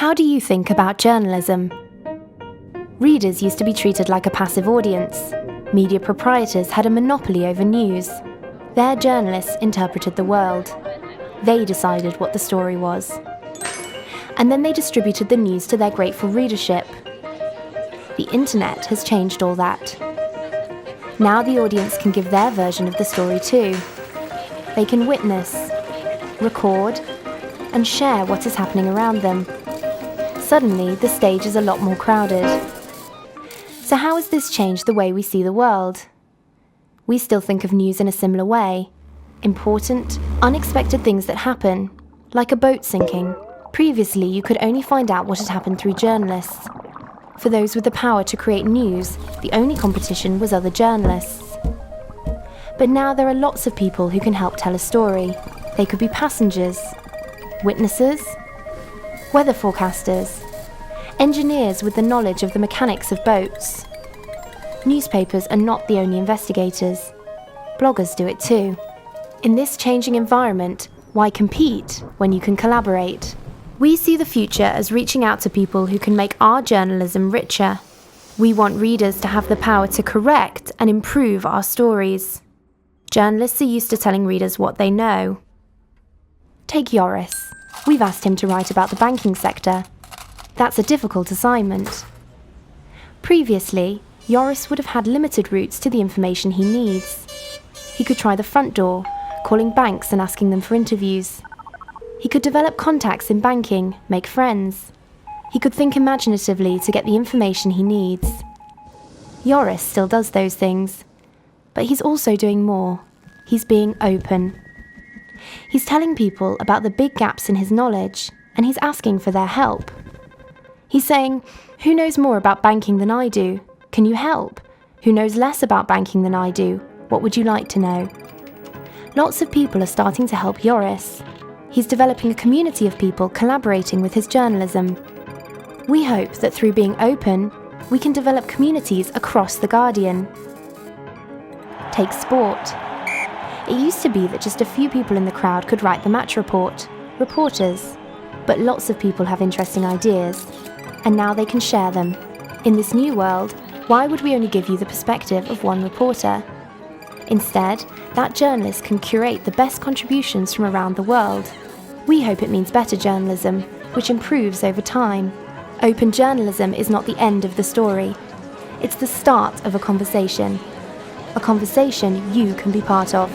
How do you think about journalism? Readers used to be treated like a passive audience. Media proprietors had a monopoly over news. Their journalists interpreted the world. They decided what the story was. And then they distributed the news to their grateful readership. The internet has changed all that. Now the audience can give their version of the story too. They can witness, record, and share what is happening around them. Suddenly, the stage is a lot more crowded. So how has this changed the way we see the world? We still think of news in a similar way. Important, unexpected things that happen, like a boat sinking. Previously, you could only find out what had happened through journalists. For those with the power to create news, the only competition was other journalists. But now there are lots of people who can help tell a story. They could be passengers, witnesses, weather forecasters, engineers with the knowledge of the mechanics of boats. Newspapers are not the only investigators. Bloggers do it too. In this changing environment, why compete when you can collaborate? We see the future as reaching out to people who can make our journalism richer. We want readers to have the power to correct and improve our stories. Journalists are used to telling readers what they know. Take Joris. We've asked him to write about the banking sector. That's a difficult assignment. Previously, Joris would have had limited routes to the information he needs. He could try the front door, calling banks and asking them for interviews. He could develop contacts in banking, make friends. He could think imaginatively to get the information he needs. Joris still does those things, but he's also doing more. He's being open. He's telling people about the big gaps in his knowledge, and he's asking for their help. He's saying, "Who knows more about banking than I do? Can you help? Who knows less about banking than I do? What would you like to know?" Lots of people are starting to help Joris. He's developing a community of people collaborating with his journalism. We hope that through being open, we can develop communities across The Guardian. Take sport. It used to be that just a few people in the crowd could write the match report, reporters. But lots of people have interesting ideas, and now they can share them. In this new world, why would we only give you the perspective of one reporter? Instead, that journalist can curate the best contributions from around the world. We hope it means better journalism, which improves over time. Open journalism is not the end of the story. It's the start of a conversation you can be part of.